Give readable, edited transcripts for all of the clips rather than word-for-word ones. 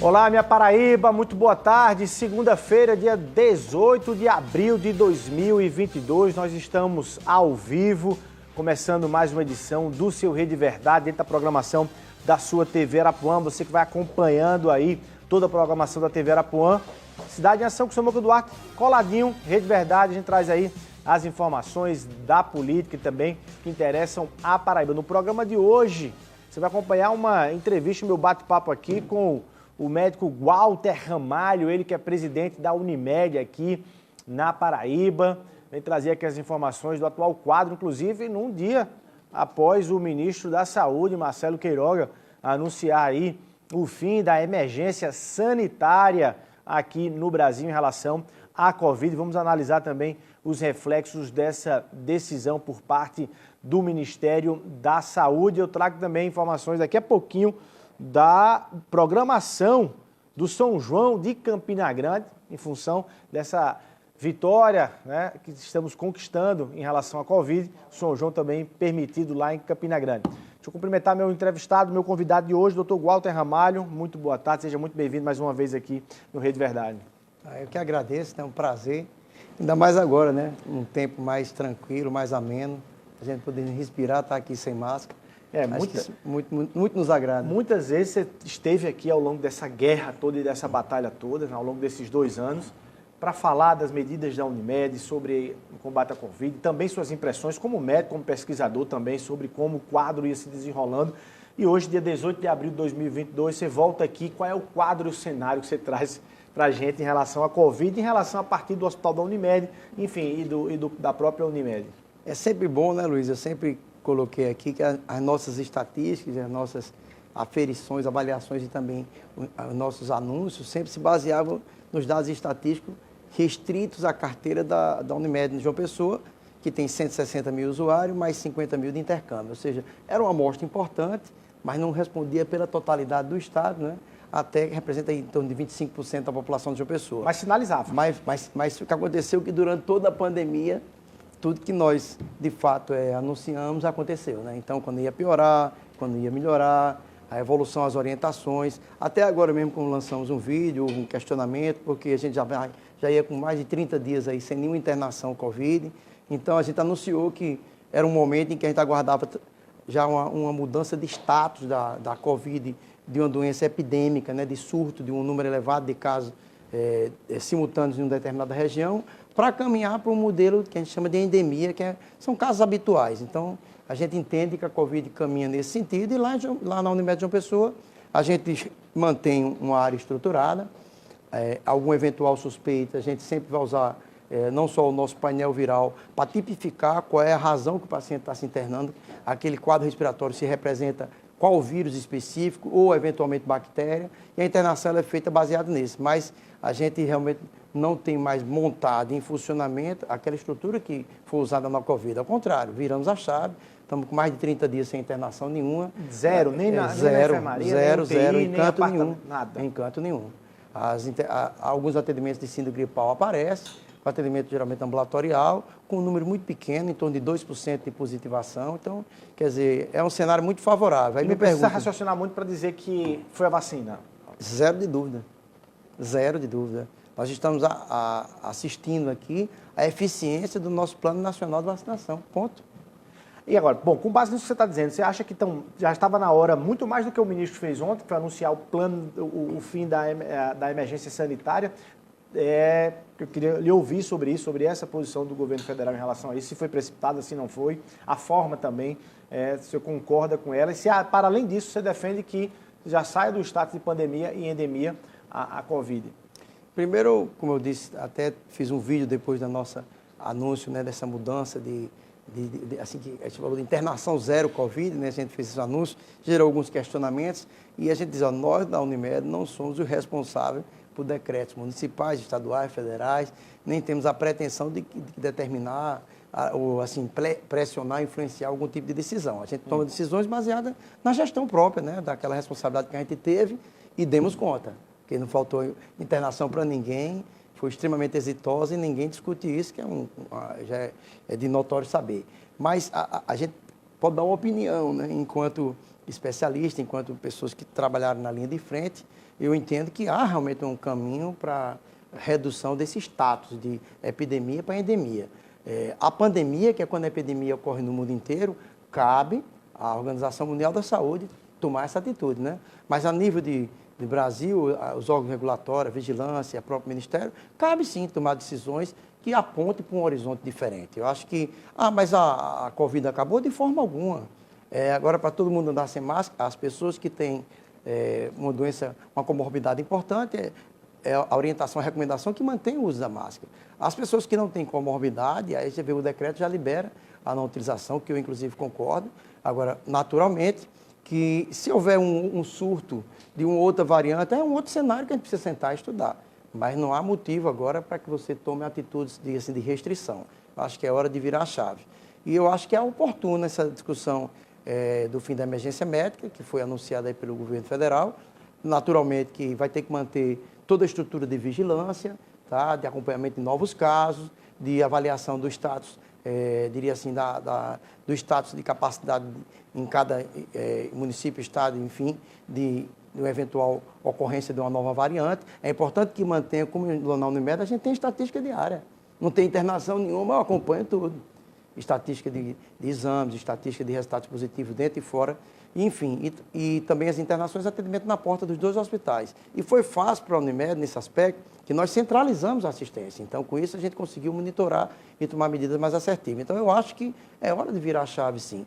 Olá, minha Paraíba, muito boa tarde. Segunda-feira, dia 18 de abril de 2022, nós estamos ao vivo, começando mais uma edição do seu Rede Verdade, dentro da programação da sua TV Arapuã. Você que vai acompanhando aí toda a programação da TV Arapuã. Cidade em Ação com o seu Moco Duarte, coladinho, Rede Verdade, a gente traz aí as informações da política e também que interessam a Paraíba. No programa de hoje, você vai acompanhar uma entrevista, meu bate-papo aqui com o médico Walter Ramalho, ele que é presidente da Unimed aqui na Paraíba. Vem trazer aqui as informações do atual quadro, inclusive num dia após o ministro da Saúde, Marcelo Queiroga, anunciar aí o fim da emergência sanitária aqui no Brasil em relação à Covid. Vamos analisar também os reflexos dessa decisão por parte do Ministério da Saúde. Eu trago também informações daqui a pouquinho da programação do São João de Campina Grande, em função dessa vitória, né, que estamos conquistando em relação à Covid. São João também permitido lá em Campina Grande. Deixa eu cumprimentar meu entrevistado, meu convidado de hoje, Dr. Walter Ramalho. Muito boa tarde, seja muito bem-vindo mais uma vez aqui no Rede Verdade. Eu que agradeço, é um prazer. Ainda mais agora, né? Um tempo mais tranquilo, mais ameno. A gente podendo respirar, estar aqui sem máscara. Muito nos agrada. Muitas vezes você esteve aqui ao longo dessa guerra toda e dessa batalha toda, ao longo desses 2 anos, para falar das medidas da Unimed sobre o combate à Covid, também suas impressões como médico, como pesquisador também, sobre como o quadro ia se desenrolando. E hoje, dia 18 de abril de 2022, você volta aqui. Qual é o quadro e o cenário que você traz para a gente em relação à Covid, em relação a partir do Hospital da Unimed, enfim, da própria Unimed? É sempre bom, né, Luiz? Eu sempre coloquei aqui que as nossas estatísticas, as nossas aferições, avaliações e também os nossos anúncios sempre se baseavam nos dados estatísticos restritos à carteira da Unimed de João Pessoa, que tem 160 mil usuários, mais 50 mil de intercâmbio. Ou seja, era uma amostra importante, mas não respondia pela totalidade do Estado, né? Até que representa em torno de 25% da população de João Pessoa. Mas sinalizava. Mas o que aconteceu é que durante toda a pandemia, tudo que nós, de fato, anunciamos aconteceu, né? Então, quando ia piorar, quando ia melhorar, a evolução, as orientações. Até agora mesmo, quando lançamos um vídeo, um questionamento, porque a gente já ia com mais de 30 dias aí sem nenhuma internação Covid. Então, a gente anunciou que era um momento em que a gente aguardava já uma mudança de status da Covid, de uma doença epidêmica, né, de surto, de um número elevado de casos simultâneos em uma determinada região, para caminhar para um modelo que a gente chama de endemia, são casos habituais. Então, a gente entende que a Covid caminha nesse sentido e lá na Unimed de João Pessoa, a gente mantém uma área estruturada, algum eventual suspeita, a gente sempre vai usar não só o nosso painel viral para tipificar qual é a razão que o paciente está se internando, aquele quadro respiratório se representa qual vírus específico ou eventualmente bactéria, e a internação ela é feita baseada nisso, mas a gente realmente não tem mais montado em funcionamento aquela estrutura que foi usada na Covid. Ao contrário, viramos a chave, estamos com mais de 30 dias sem internação nenhuma. Zero, nem na enfermaria, zero, em canto nenhum. Nada. Em canto nenhum. Alguns atendimentos de síndrome gripal aparecem, com atendimento geralmente ambulatorial, com um número muito pequeno, em torno de 2% de positivação. Então, quer dizer, é um cenário muito favorável. Aí não precisa raciocinar muito para dizer que foi a vacina. Zero de dúvida. Zero de dúvida. Nós estamos assistindo aqui a eficiência do nosso Plano Nacional de Vacinação. Ponto. E agora, bom, com base nisso que você está dizendo, você acha que já estava na hora, muito mais do que o ministro fez ontem, para anunciar o fim da emergência sanitária? Eu queria lhe ouvir sobre isso, sobre essa posição do governo federal em relação a isso, se foi precipitada, se não foi, a forma também, se você concorda com ela, e se, para além disso, você defende que já saia do status de pandemia e endemia a Covid. Primeiro, como eu disse, até fiz um vídeo depois da nossa anúncio, né, dessa mudança assim que a gente falou de internação zero Covid, né, a gente fez esse anúncio, gerou alguns questionamentos, e a gente diz, nós da Unimed não somos os responsáveis por decretos municipais, estaduais, federais, nem temos a pretensão de determinar, ou assim, pressionar, influenciar algum tipo de decisão. A gente toma decisões baseadas na gestão própria, né, daquela responsabilidade que a gente teve e demos conta, porque não faltou internação para ninguém, foi extremamente exitosa e ninguém discute isso, que já é de notório saber. Mas a gente pode dar uma opinião, né, enquanto especialista, enquanto pessoas que trabalharam na linha de frente, eu entendo que há realmente um caminho para redução desse status de epidemia para endemia. A pandemia, que é quando a epidemia ocorre no mundo inteiro, cabe à Organização Mundial da Saúde tomar essa atitude, né? Mas a nível de Brasil, os órgãos regulatórios, a vigilância, o próprio Ministério, cabe sim tomar decisões que apontem para um horizonte diferente. Eu acho que, mas a Covid acabou de forma alguma. Agora, para todo mundo andar sem máscara, as pessoas que têm uma doença, uma comorbidade importante, a orientação, a recomendação que mantém o uso da máscara. As pessoas que não têm comorbidade, aí você vê o decreto já libera a não utilização, que eu inclusive concordo. Agora, naturalmente, que se houver um surto de uma outra variante, é um outro cenário que a gente precisa sentar e estudar. Mas não há motivo agora para que você tome atitudes de restrição. Eu acho que é hora de virar a chave. E eu acho que é oportuna essa discussão do fim da emergência médica, que foi anunciada aí pelo governo federal. Naturalmente que vai ter que manter toda a estrutura de vigilância, tá? De acompanhamento de novos casos, de avaliação do status, diria assim, do status de capacidade em cada município, estado, enfim, de uma eventual ocorrência de uma nova variante. É importante que mantenha, como na Unimed, a gente tem estatística diária. Não tem internação nenhuma, eu acompanho tudo. Estatística de exames, estatística de resultados positivos dentro e fora, enfim, e também as internações de atendimento na porta dos 2 hospitais. E foi fácil para a Unimed, nesse aspecto, que nós centralizamos a assistência. Então, com isso, a gente conseguiu monitorar e tomar medidas mais assertivas. Então, eu acho que é hora de virar a chave, sim.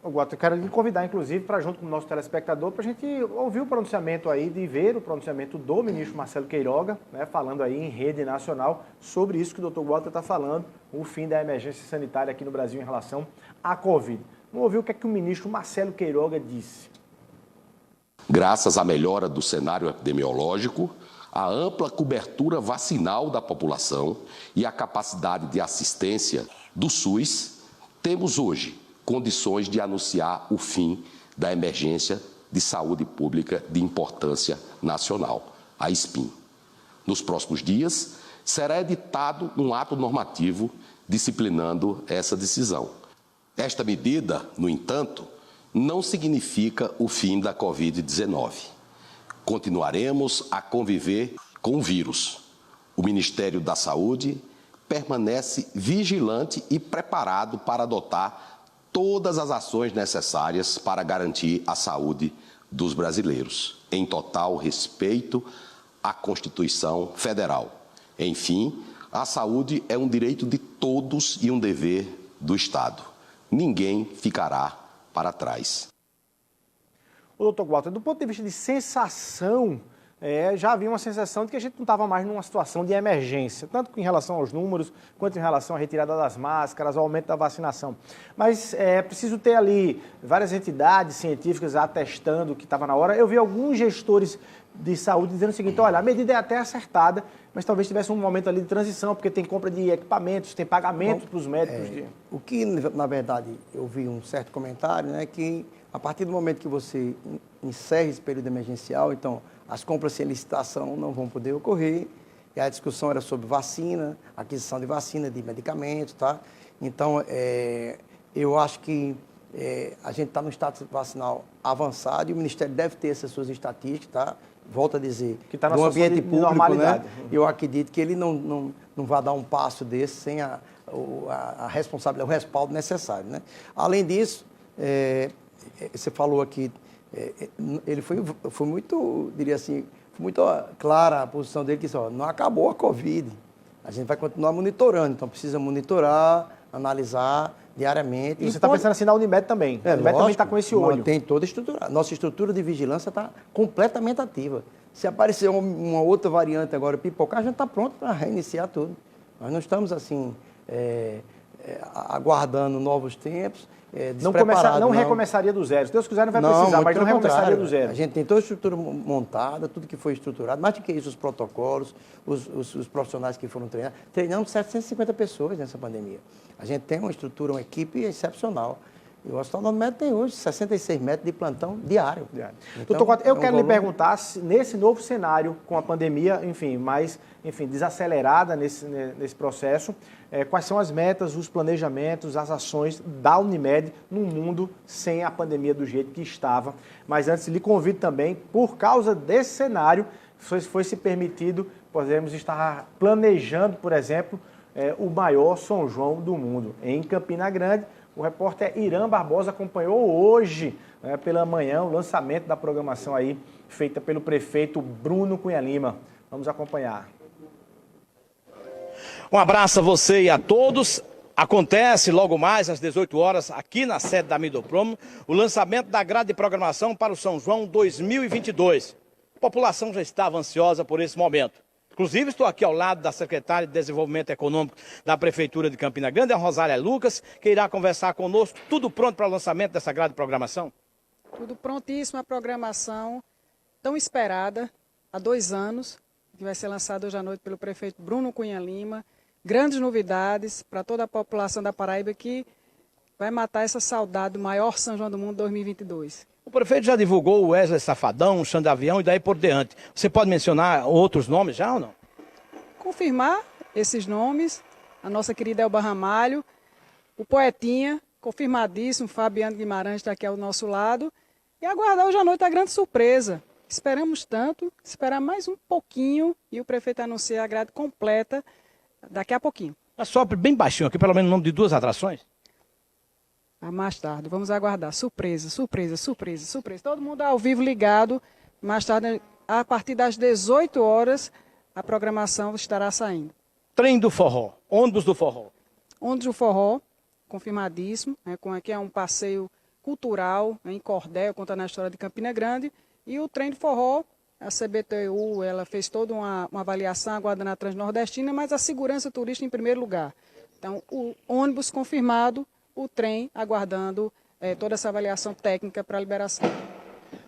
Guto, eu quero lhe convidar, inclusive, para junto com o nosso telespectador, para a gente ouvir o pronunciamento aí, de ver o pronunciamento do ministro Marcelo Queiroga, né, falando aí em rede nacional sobre isso que o doutor Walter está falando, o fim da emergência sanitária aqui no Brasil em relação à Covid. Vamos ouvir o que é que o ministro Marcelo Queiroga disse. Graças à melhora do cenário epidemiológico, a ampla cobertura vacinal da população e a capacidade de assistência do SUS, temos hoje condições de anunciar o fim da emergência de saúde pública de importância nacional, a SPIN. Nos próximos dias, será editado um ato normativo disciplinando essa decisão. Esta medida, no entanto, não significa o fim da Covid-19. Continuaremos a conviver com o vírus. O Ministério da Saúde permanece vigilante e preparado para adotar todas as ações necessárias para garantir a saúde dos brasileiros, em total respeito à Constituição Federal. Enfim, a saúde é um direito de todos e um dever do Estado. Ninguém ficará para trás. O doutor Walter, do ponto de vista de sensação, já havia uma sensação de que a gente não estava mais numa situação de emergência, tanto em relação aos números, quanto em relação à retirada das máscaras, ao aumento da vacinação. Mas é preciso ter ali várias entidades científicas atestando que estava na hora. Eu vi alguns gestores de saúde dizendo o seguinte: olha, a medida é até acertada, mas talvez tivesse um momento ali de transição, porque tem compra de equipamentos, tem pagamento para os médicos. O que, na verdade, eu vi um certo comentário, né, que a partir do momento que você encerra esse período emergencial, então as compras sem licitação não vão poder ocorrer, e a discussão era sobre vacina, aquisição de vacina, de medicamentos, tá? Então, eu acho que a gente está no status vacinal avançado e o Ministério deve ter essas suas estatísticas, tá? Volto a dizer, que tá no ambiente público, né? Eu acredito que ele não vai dar um passo desse sem a responsabilidade, o respaldo necessário, né? Além disso, você falou aqui, ele foi muito, diria assim, muito clara a posição dele, que disse, não acabou a Covid, a gente vai continuar monitorando, então precisa monitorar, analisar diariamente. E você está pensando assim na Unimed também? A Unimed também está com esse olho. Tem toda a estrutura. Nossa estrutura de vigilância está completamente ativa. Se aparecer uma outra variante agora, pipocar, a gente está pronto para reiniciar tudo. Nós não estamos assim, aguardando novos tempos, não recomeçaria do zero. Se Deus quiser, não vai precisar, mas não recomeçaria do zero. A gente tem toda a estrutura montada, tudo que foi estruturado, mais do que isso, os protocolos, os profissionais que foram treinados. Treinamos 750 pessoas nessa pandemia. A gente tem uma estrutura, uma equipe excepcional. E o Hospital da Unimed tem hoje 66 metros de plantão diário. Então, Doutor Cota, eu quero lhe volume... perguntar se nesse novo cenário, com a pandemia, desacelerada nesse processo, quais são as metas, os planejamentos, as ações da Unimed num mundo sem a pandemia do jeito que estava. Mas antes, lhe convido também, por causa desse cenário, foi se permitido, podemos estar planejando, por exemplo, o maior São João do mundo, em Campina Grande. O repórter Irã Barbosa acompanhou hoje, pela manhã, o lançamento da programação aí, feita pelo prefeito Bruno Cunha Lima. Vamos acompanhar. Um abraço a você e a todos. Acontece logo mais às 18 horas, aqui na sede da Midropromo, o lançamento da grade de programação para o São João 2022. A população já estava ansiosa por esse momento. Inclusive, estou aqui ao lado da secretária de Desenvolvimento Econômico da Prefeitura de Campina Grande, a Rosália Lucas, que irá conversar conosco. Tudo pronto para o lançamento dessa grade de programação? Tudo prontíssimo, a programação tão esperada há 2 anos, que vai ser lançada hoje à noite pelo prefeito Bruno Cunha Lima. Grandes novidades para toda a população da Paraíba que vai matar essa saudade do maior São João do Mundo 2022. O prefeito já divulgou o Wesley Safadão, o Xande Avião e daí por diante. Você pode mencionar outros nomes já ou não? Confirmar esses nomes, a nossa querida Elba Ramalho, o Poetinha, confirmadíssimo, Fabiano Guimarães está aqui ao nosso lado, e aguardar hoje à noite a grande surpresa. Esperamos tanto, esperar mais um pouquinho e o prefeito anunciar a grade completa daqui a pouquinho. Mas sopre bem baixinho aqui, pelo menos o nome de 2 atrações. Mais tarde, vamos aguardar. Surpresa, surpresa, surpresa, surpresa. Todo mundo ao vivo ligado. Mais tarde, a partir das 18 horas, a programação estará saindo. Trem do Forró, ônibus do Forró. Ônibus do Forró, confirmadíssimo. Aqui é um passeio cultural, em Cordel, contando a história de Campina Grande. E o Trem do Forró, a CBTU, ela fez toda uma avaliação, aguardando a Transnordestina, mas a segurança turística em primeiro lugar. Então, o ônibus confirmado, o trem aguardando toda essa avaliação técnica para a liberação.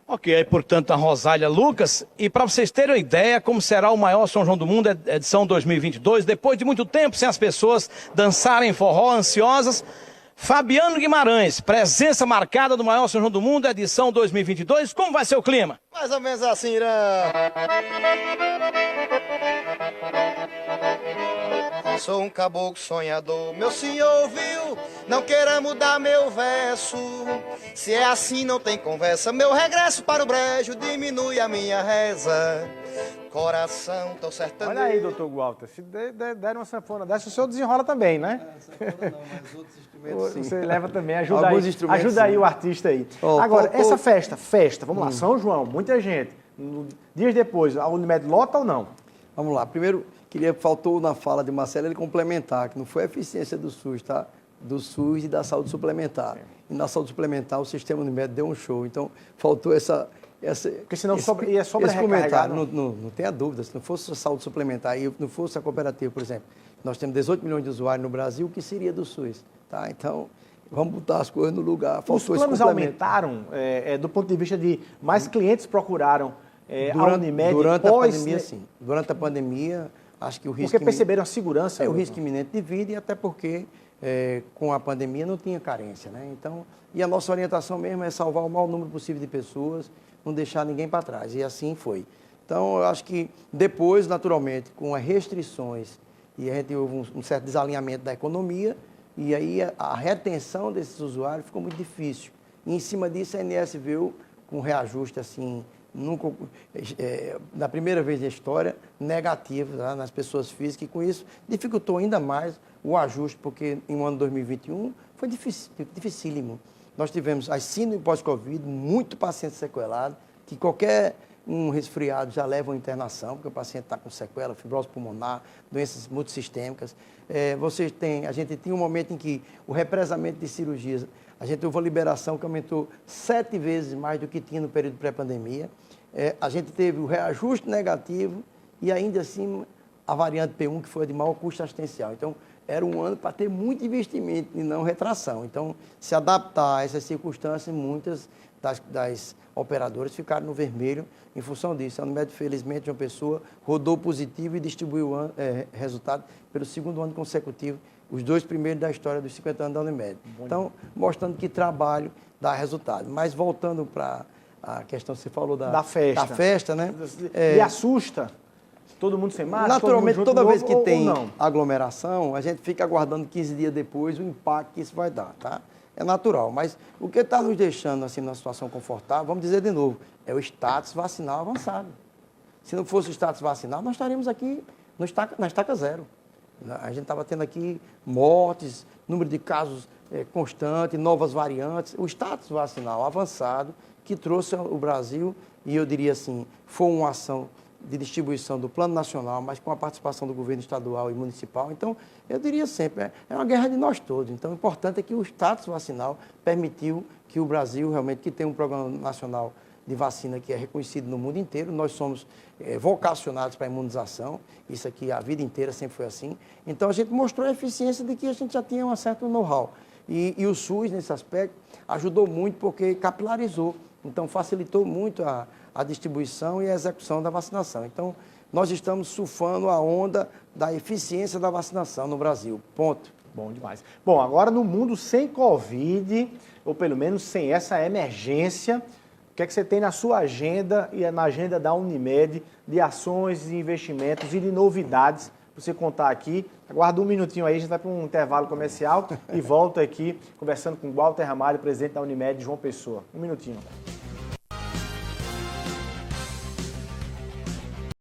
Ok, portanto, a Rosália Lucas. E para vocês terem uma ideia como será o maior São João do Mundo, edição 2022, depois de muito tempo sem as pessoas dançarem forró, ansiosas, Fabiano Guimarães, presença marcada do maior São João do Mundo, edição 2022. Como vai ser o clima? Mais ou menos assim, Irã. Sou um caboclo sonhador, meu senhor viu, não queira mudar meu verso. Se é assim não tem conversa, meu regresso para o brejo diminui a minha reza. Coração, tô sertanejo. Olha aí, doutor Walter, se der uma sanfona dessa, o senhor desenrola também, né? Sanfona não, mas outros instrumentos sim. Você leva também, ajuda Alguns aí, instrumentos, ajuda aí sim. o artista aí. Oh, Agora, essa festa, vamos lá, São João, muita gente. Dias depois, a Unimed lota ou não? Vamos lá, primeiro, faltou na fala de Marcelo ele complementar, que não foi a eficiência do SUS, tá? Do SUS e da saúde suplementar. E na saúde suplementar o sistema Unimed deu um show, então faltou porque senão ia sobrecarregar. Não tenha dúvida, se não fosse a saúde suplementar e não fosse a cooperativa, por exemplo, nós temos 18 milhões de usuários no Brasil, o que seria do SUS? Tá? Então, vamos botar as coisas no lugar. Os planos aumentaram, do ponto de vista de mais clientes procuraram a Unimed durante a pandemia, sim. Durante a pandemia, acho que o risco... Porque perceberam a segurança. O risco iminente de vida e até porque com a pandemia não tinha carência, né? Então, e a nossa orientação mesmo é salvar o maior número possível de pessoas, não deixar ninguém para trás, e assim foi. Então, eu acho que depois, naturalmente, com as restrições, e a gente houve um certo desalinhamento da economia, e aí a retenção desses usuários ficou muito difícil. E em cima disso, a ANS veio com um reajuste, assim, nunca, na primeira vez da história, negativo, tá, nas pessoas físicas, e com isso dificultou ainda mais o ajuste, porque em um ano 2021 foi dificílimo. Nós tivemos as síndrome pós-Covid, muito paciente sequelado, que qualquer um resfriado já leva uma internação, porque o paciente está com sequela, fibrose pulmonar, doenças multissistêmicas. A gente tinha um momento em que o represamento de cirurgias, a gente houve uma liberação que aumentou 7 vezes mais do que tinha no período pré-pandemia. A gente teve o reajuste negativo e ainda assim a variante P1, que foi de maior custo assistencial. Então, era um ano para ter muito investimento e não retração. Então, se adaptar a essas circunstâncias, muitas das operadoras ficaram no vermelho em função disso. A Unimed, felizmente, João Pessoa rodou positivo e distribuiu resultado pelo segundo ano consecutivo, os 2 primeiros da história dos 50 anos da Unimed. Então, mostrando que trabalho dá resultado. Mas voltando para a questão que você falou da festa, né? E assusta? Todo mundo sem máscara? Naturalmente, todo mundo toda vez que ou tem não? aglomeração, a gente fica aguardando 15 dias depois o impacto que isso vai dar, tá? É natural, mas o que está nos deixando assim numa situação confortável, vamos dizer de novo, é o status vacinal avançado. Se não fosse o status vacinal, nós estaríamos aqui na estaca zero. A gente estava tendo aqui mortes, número de casos constante, novas variantes. O status vacinal avançado que trouxe o Brasil, e eu diria assim, foi uma ação de distribuição do Plano Nacional, mas com a participação do governo estadual e municipal. Então, eu diria sempre, é uma guerra de nós todos. Então, o importante é que o status vacinal permitiu que o Brasil, realmente, que tem um programa nacional de vacina que é reconhecido no mundo inteiro, nós somos vocacionados para a imunização, isso aqui a vida inteira sempre foi assim. Então, a gente mostrou a eficiência de que a gente já tinha um certo know-how. E o SUS, nesse aspecto, ajudou muito porque capilarizou. Então, facilitou muito a distribuição e a execução da vacinação. Então, nós estamos surfando a onda da eficiência da vacinação no Brasil. Ponto. Bom demais. Bom, agora no mundo sem Covid, ou pelo menos sem essa emergência, o que é que você tem na sua agenda e na agenda da Unimed de ações, de investimentos e de novidades para você contar aqui? Aguarda um minutinho aí, a gente vai para um intervalo comercial e volta aqui conversando com o Walter Ramalho, presidente da Unimed João Pessoa. Um minutinho.